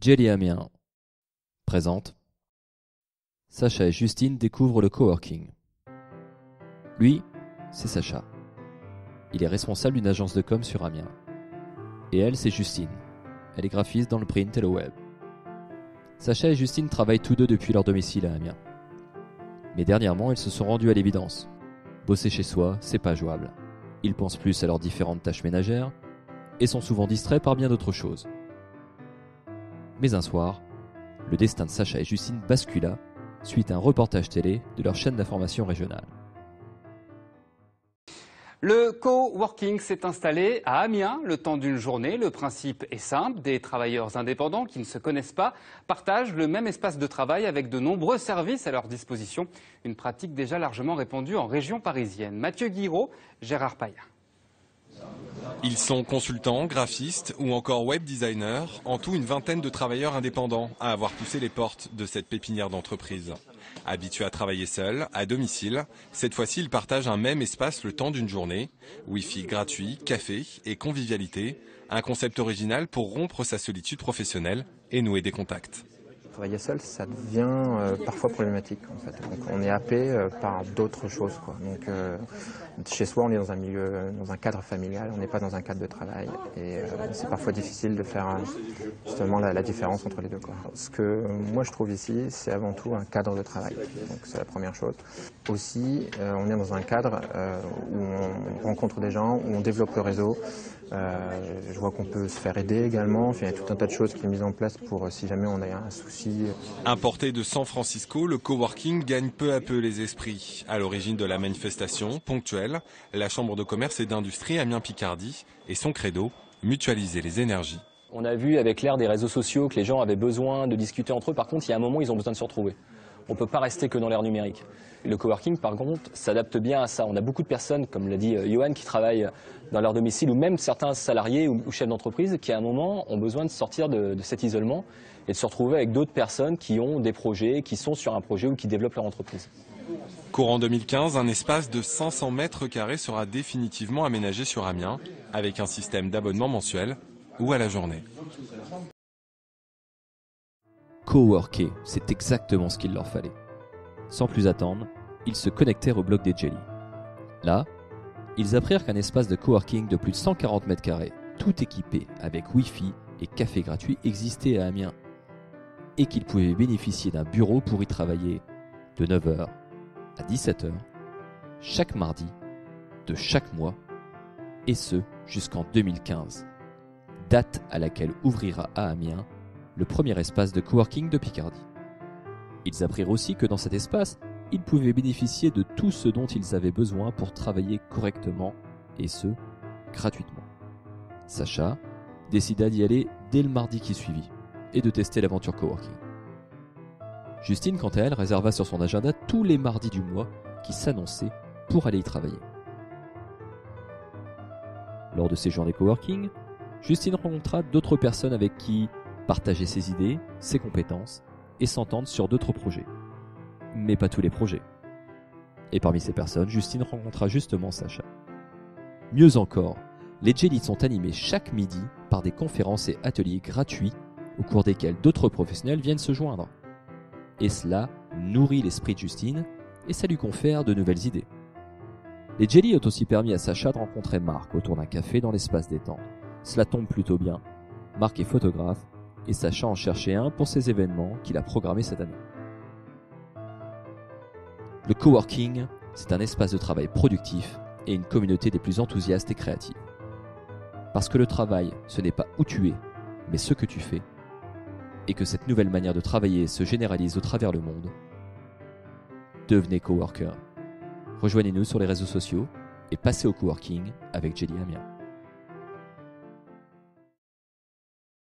Jelly Amiens présente. Sacha et Justine découvrent le coworking. Lui, c'est Sacha. Il est responsable d'une agence de com sur Amiens. Et elle, c'est Justine. Elle est graphiste dans le print et le web. Sacha et Justine travaillent tous deux depuis leur domicile à Amiens. Mais dernièrement, ils se sont rendus à l'évidence. Bosser chez soi, c'est pas jouable. Ils pensent plus à leurs différentes tâches ménagères et sont souvent distraits par bien d'autres choses. Mais un soir, le destin de Sacha et Justine bascula suite à un reportage télé de leur chaîne d'information régionale. Le coworking s'est installé à Amiens le temps d'une journée. Le principe est simple, des travailleurs indépendants qui ne se connaissent pas partagent le même espace de travail avec de nombreux services à leur disposition. Une pratique déjà largement répandue en région parisienne. Mathieu Guiraud, Gérard Payen. Ils sont consultants, graphistes ou encore web designers, en tout une vingtaine de travailleurs indépendants à avoir poussé les portes de cette pépinière d'entreprise. Habitués à travailler seuls, à domicile, cette fois-ci ils partagent un même espace le temps d'une journée. Wi-Fi gratuit, café et convivialité, un concept original pour rompre sa solitude professionnelle et nouer des contacts. Travailler seul, ça devient parfois problématique en fait. Donc on est happé par d'autres choses, quoi. Donc chez soi, on est dans un milieu, dans un cadre familial, on n'est pas dans un cadre de travail, et c'est parfois difficile de faire justement la différence entre les deux, quoi. Ce que moi je trouve ici, c'est avant tout un cadre de travail. Donc c'est la première chose. Aussi, on est dans un cadre où on rencontre des gens, où on développe le réseau. Je vois qu'on peut se faire aider également. Enfin, il y a tout un tas de choses qui sont mises en place pour si jamais on a un souci. Importé de San Francisco, le coworking gagne peu à peu les esprits. À l'origine de la manifestation ponctuelle, la Chambre de commerce et d'industrie Amiens-Picardie et son credo, mutualiser les énergies. On a vu avec l'ère des réseaux sociaux que les gens avaient besoin de discuter entre eux. Par contre, il y a un moment, ils ont besoin de se retrouver. On ne peut pas rester que dans l'ère numérique. Le coworking, par contre, s'adapte bien à ça. On a beaucoup de personnes, comme l'a dit Johan, qui travaillent dans leur domicile, ou même certains salariés ou chefs d'entreprise qui, à un moment, ont besoin de sortir de cet isolement et de se retrouver avec d'autres personnes qui ont des projets, qui sont sur un projet ou qui développent leur entreprise. Courant 2015, un espace de 500 mètres carrés sera définitivement aménagé sur Amiens, avec un système d'abonnement mensuel ou à la journée. Coworker, c'est exactement ce qu'il leur fallait. Sans plus attendre, ils se connectèrent au bloc des Jelly. Là, ils apprirent qu'un espace de coworking de plus de 140 mètres carrés, tout équipé avec Wi-Fi et café gratuit, existait à Amiens, et qu'ils pouvaient bénéficier d'un bureau pour y travailler de 9h à 17h, chaque mardi de chaque mois, et ce jusqu'en 2015, date à laquelle ouvrira à Amiens le premier espace de coworking de Picardie. Ils apprirent aussi que dans cet espace, ils pouvaient bénéficier de tout ce dont ils avaient besoin pour travailler correctement, et ce, gratuitement. Sacha décida d'y aller dès le mardi qui suivit, et de tester l'aventure coworking. Justine, quant à elle, réserva sur son agenda tous les mardis du mois qui s'annonçaient pour aller y travailler. Lors de ces journées coworking, Justine rencontra d'autres personnes avec qui partager ses idées, ses compétences et s'entendre sur d'autres projets. Mais pas tous les projets. Et parmi ces personnes, Justine rencontra justement Sacha. Mieux encore, les Jelly sont animés chaque midi par des conférences et ateliers gratuits au cours desquels d'autres professionnels viennent se joindre. Et cela nourrit l'esprit de Justine et ça lui confère de nouvelles idées. Les Jelly ont aussi permis à Sacha de rencontrer Marc autour d'un café dans l'espace détente. Cela tombe plutôt bien. Marc est photographe et Sacha en cherchait un pour ses événements qu'il a programmés cette année. Le coworking, c'est un espace de travail productif et une communauté des plus enthousiastes et créatives. Parce que le travail, ce n'est pas où tu es, mais ce que tu fais, et que cette nouvelle manière de travailler se généralise au travers le monde. Devenez coworker. Rejoignez-nous sur les réseaux sociaux et passez au coworking avec Jelly Amiens.